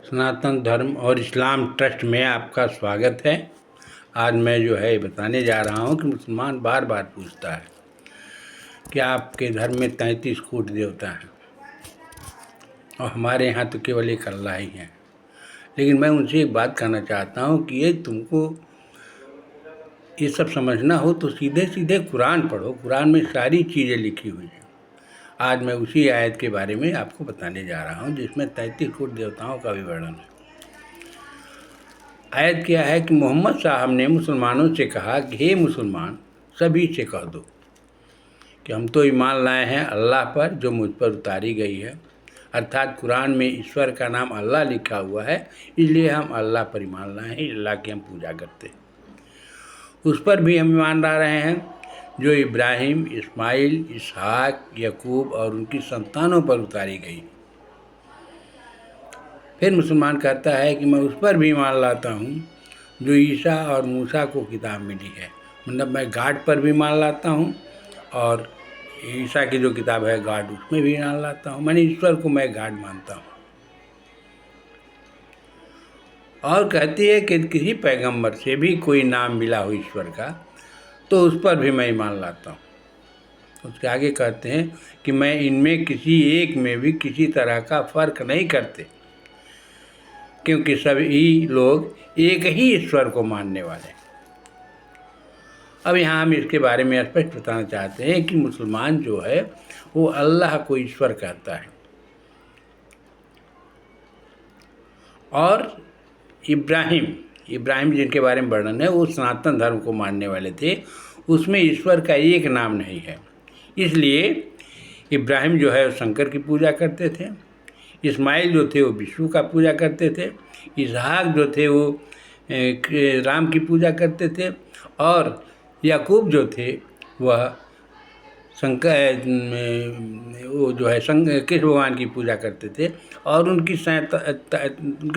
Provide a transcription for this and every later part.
सनातन धर्म और इस्लाम ट्रस्ट में आपका स्वागत है। आज मैं जो है बताने जा रहा हूँ कि मुसलमान बार बार पूछता है कि आपके धर्म में 33 कूट देवता हैं और हमारे यहाँ तो केवल एक अल्लाह ही है। लेकिन मैं उनसे एक बात कहना चाहता हूँ कि ये तुमको ये सब समझना हो तो सीधे सीधे कुरान पढ़ो। कुरान में सारी चीज़ें लिखी हुई हैं। आज मैं उसी आयत के बारे में आपको बताने जा रहा हूँ जिसमें 33 करोड़ देवताओं का भी वर्णन है। आयत क्या है कि मोहम्मद साहब ने मुसलमानों से कहा कि हे मुसलमान, सभी से कह दो कि हम तो ईमान लाए हैं अल्लाह पर जो मुझ पर उतारी गई है, अर्थात कुरान में ईश्वर का नाम अल्लाह लिखा हुआ है, इसलिए हम अल्लाह पर ईमान लाए हैं। अल्लाह की हम पूजा करते हैं। उस पर भी हम ईमान ला रहे हैं जो इब्राहिम, इस्माइल, इसहाक, यकूब और उनकी संतानों पर उतारी गई। फिर मुसलमान कहता है कि मैं उस पर भी ईमान लाता हूँ जो ईसा और मूसा को किताब मिली है। मतलब मैं गॉड पर भी ईमान लाता हूँ और ईसा की जो किताब है गॉड, उसमें भी ईमान लाता हूँ। मैंने ईश्वर को मैं गॉड मानता हूँ। और कहती है कि किसी पैगंबर से भी कोई नाम मिला हो ईश्वर का तो उस पर भी मैं ईमान लाता हूँ। उसके आगे कहते हैं कि मैं इनमें किसी एक में भी किसी तरह का फ़र्क नहीं करते, क्योंकि सभी लोग एक ही ईश्वर को मानने वाले हैं। अब यहाँ हम इसके बारे में स्पष्ट बताना चाहते हैं कि मुसलमान जो है वो अल्लाह को ईश्वर कहता है और इब्राहिम जिनके बारे में वर्णन है वो सनातन धर्म को मानने वाले थे। उसमें ईश्वर का एक नाम नहीं है, इसलिए इब्राहिम जो है वो शंकर की पूजा करते थे। इस्माइल जो थे वो विष्णु का पूजा करते थे। इसहाक जो थे वो राम की पूजा करते थे और याकूब जो थे वह शंकर वो जो है कृष्ण भगवान की पूजा करते थे और उनकी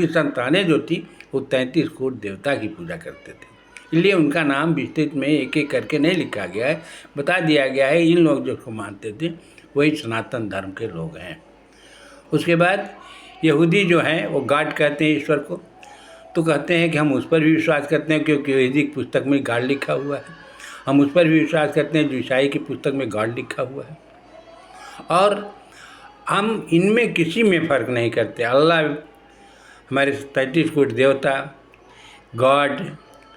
संतानें जो थी वो 33 करोड़ देवता की पूजा करते थे। इसलिए उनका नाम विस्तृत में एक एक करके नहीं लिखा गया है, बता दिया गया है इन लोग जो उसको मानते थे वही सनातन धर्म के लोग हैं। उसके बाद यहूदी जो हैं वो गॉड कहते हैं ईश्वर को, तो कहते हैं कि हम उस पर भी विश्वास करते हैं क्योंकि यहूदी की पुस्तक में गॉड लिखा हुआ है। हम उस पर भी विश्वास करते हैं जो ईसाई की पुस्तक में गॉड लिखा हुआ है। और हम इनमें किसी में फ़र्क नहीं करते। अल्लाह हमारे 33 करोड़ देवता, गॉड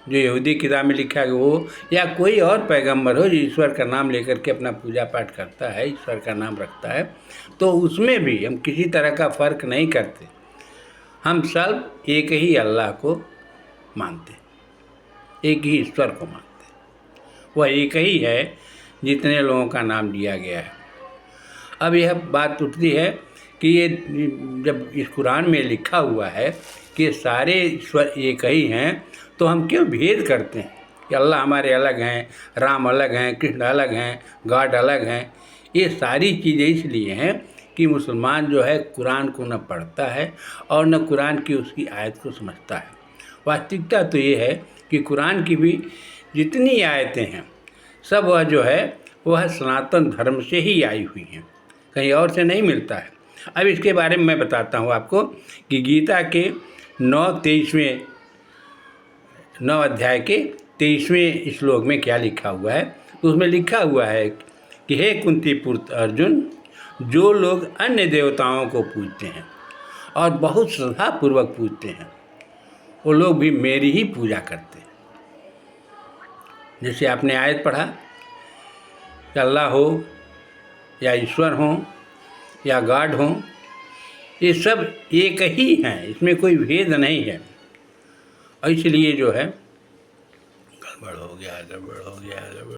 जो यहूदी किताब में लिखा है वो, या कोई और पैगंबर हो जो ईश्वर का नाम लेकर के अपना पूजा पाठ करता है, ईश्वर का नाम रखता है, तो उसमें भी हम किसी तरह का फ़र्क नहीं करते। हम सब एक ही अल्लाह को मानते, एक ही ईश्वर को मानते। वह एक ही है जितने लोगों का नाम दिया गया है। अब यह बात उठती है कि ये जब इस कुरान में लिखा हुआ है कि सारे ईश्वर एक ही हैं, तो हम क्यों भेद करते हैं कि अल्लाह हमारे अलग हैं, राम अलग हैं, कृष्ण अलग हैं, गॉड अलग हैं। ये सारी चीज़ें इसलिए हैं कि मुसलमान जो है कुरान को न पढ़ता है और न कुरान की उसकी आयत को समझता है। वास्तविकता तो ये है कि कुरान की भी जितनी आयतें हैं सब वह जो है वह सनातन धर्म से ही आई हुई हैं, कहीं और से नहीं मिलता है। अब इसके बारे में मैं बताता हूँ आपको कि गीता के 9 अध्याय के 23वें श्लोक में क्या लिखा हुआ है। तो उसमें लिखा हुआ है कि हे कुंती पुत्र अर्जुन, जो लोग अन्य देवताओं को पूजते हैं और बहुत श्रद्धापूर्वक पूजते हैं वो लोग भी मेरी ही पूजा करते हैं। जैसे आपने आयत पढ़ा कि अल्लाह हो या ईश्वर हो या गॉड हो, ये सब एक ही हैं, इसमें कोई भेद नहीं है। और इसलिए जो है गड़बड़ हो गया।